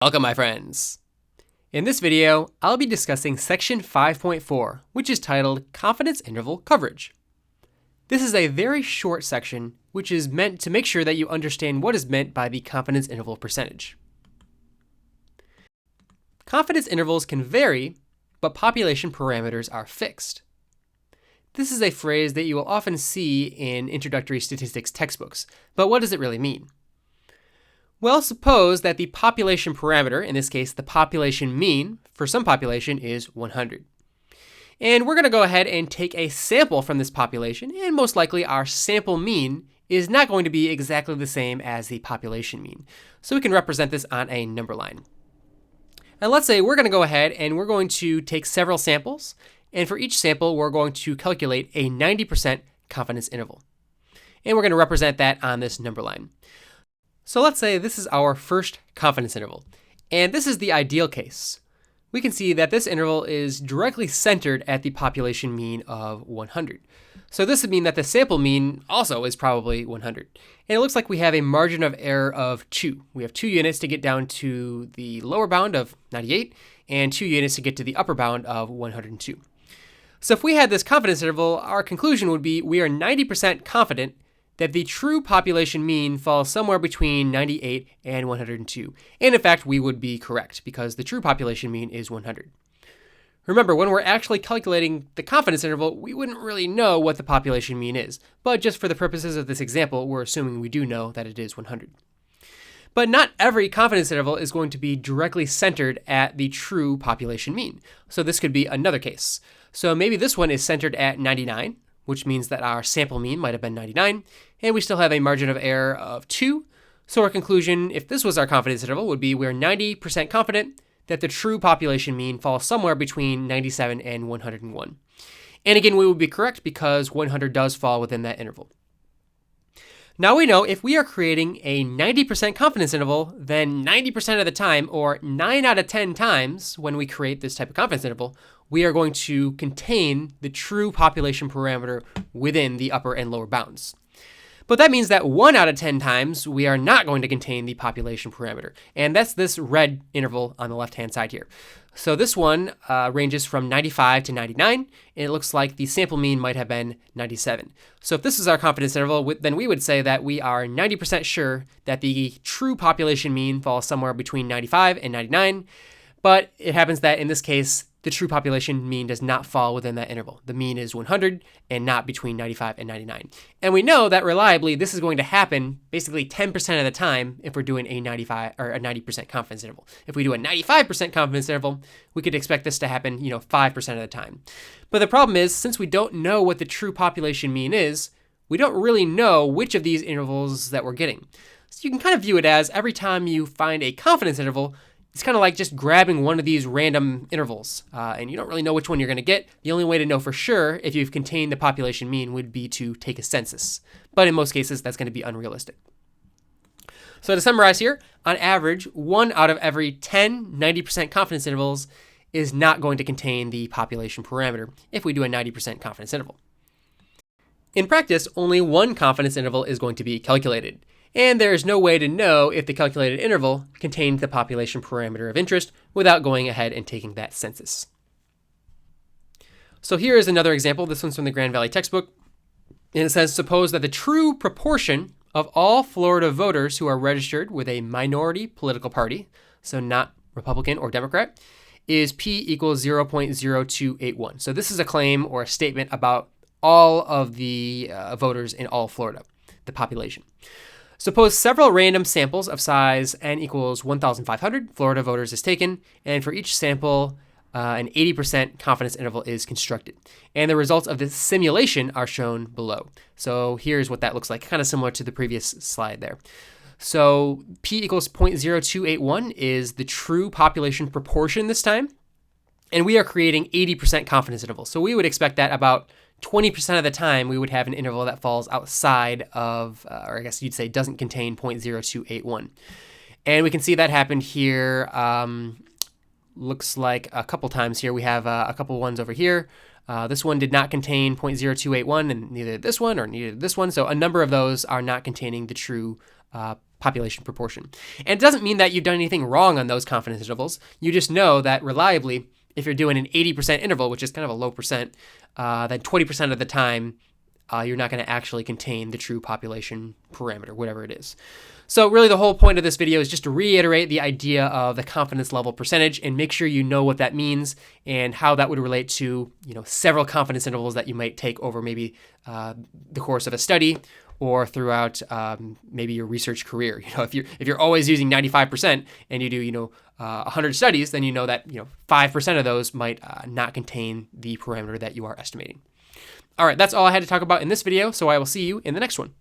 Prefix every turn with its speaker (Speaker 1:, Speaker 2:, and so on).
Speaker 1: Welcome, my friends. In this video, I'll be discussing section 5.4, which is titled Confidence Interval Coverage. This is a very short section, which is meant to make sure that you understand what is meant by the confidence interval percentage. Confidence intervals can vary, but population parameters are fixed. This is a phrase that you will often see in introductory statistics textbooks, but what does it really mean? Well, suppose that the population parameter, in this case the population mean, for some population is 100. And we're going to go ahead and take a sample from this population, and most likely our sample mean is not going to be exactly the same as the population mean. So we can represent this on a number line. And let's say we're going to go ahead and we're going to take several samples, and for each sample we're going to calculate a 90% confidence interval. And we're going to represent that on this number line. So let's say this is our first confidence interval, and this is the ideal case. We can see that this interval is directly centered at the population mean of 100. So this would mean that the sample mean also is probably 100. And it looks like we have a margin of error of 2. We have 2 units to get down to the lower bound of 98 and 2 units to get to the upper bound of 102. So if we had this confidence interval, our conclusion would be we are 90% confident that the true population mean falls somewhere between 98 and 102. And in fact, we would be correct because the true population mean is 100. Remember, when we're actually calculating the confidence interval, we wouldn't really know what the population mean is. But just for the purposes of this example, we're assuming we do know that it is 100. But not every confidence interval is going to be directly centered at the true population mean. So this could be another case. So maybe this one is centered at 99, which means that our sample mean might have been 99, and we still have a margin of error of 2. So our conclusion, if this was our confidence interval, would be we're 90% confident that the true population mean falls somewhere between 97 and 101. And again, we would be correct because 100 does fall within that interval. Now we know if we are creating a 90% confidence interval, then 90% of the time, or 9 out of 10 times when we create this type of confidence interval, we are going to contain the true population parameter within the upper and lower bounds. But that means that 1 out of 10 times we are not going to contain the population parameter. And that's this red interval on the left-hand side here. So this one ranges from 95 to 99, and it looks like the sample mean might have been 97. So if this is our confidence interval, then we would say that we are 90% sure that the true population mean falls somewhere between 95 and 99. But it happens that in this case, the true population mean does not fall within that interval. The mean is 100 and not between 95 and 99. And we know that reliably this is going to happen basically 10% of the time if we're doing a 95 or a 90% confidence interval. If we do a 95% confidence interval, we could expect this to happen, 5% of the time. But the problem is, since we don't know what the true population mean is, we don't really know which of these intervals that we're getting. So you can kind of view it as every time you find a confidence interval, it's kind of like just grabbing one of these random intervals, and you don't really know which one you're going to get. The only way to know for sure if you've contained the population mean would be to take a census. But in most cases, that's going to be unrealistic. So to summarize here, on average, 1 out of every 10 90% confidence intervals is not going to contain the population parameter if we do a 90% confidence interval. In practice, only one confidence interval is going to be calculated. And there is no way to know if the calculated interval contained the population parameter of interest without going ahead and taking that census. So here is another example. This one's from the Grand Valley textbook. And it says, suppose that the true proportion of all Florida voters who are registered with a minority political party, so not Republican or Democrat, is P equals 0.0281. So this is a claim or a statement about all of the voters in all Florida, the population. Suppose several random samples of size n equals 1,500 Florida voters is taken, and for each sample, an 80% confidence interval is constructed. And the results of this simulation are shown below. So here's what that looks like, kind of similar to the previous slide there. So P equals 0.0281 is the true population proportion this time, and we are creating 80% confidence interval. So we would expect that about 20% of the time we would have an interval that falls outside of, or I guess you'd say doesn't contain 0.0281. And we can see that happened here. Looks like a couple times here. We have a couple ones over here. This one did not contain 0.0281, and neither did this one or neither did this one. So a number of those are not containing the true population proportion. And it doesn't mean that you've done anything wrong on those confidence intervals. You just know that reliably, if you're doing an 80% interval, which is kind of a low percent, then 20% of the time, you're not going to actually contain the true population parameter, whatever it is. So really the whole point of this video is just to reiterate the idea of the confidence level percentage and make sure you know what that means and how that would relate to, several confidence intervals that you might take over maybe the course of a study or throughout maybe your research career. If you're always using 95% and you do 100 studies, then you know that 5% of those might not contain the parameter that you are estimating. All right, that's all I had to talk about in this video, so I will see you in the next one.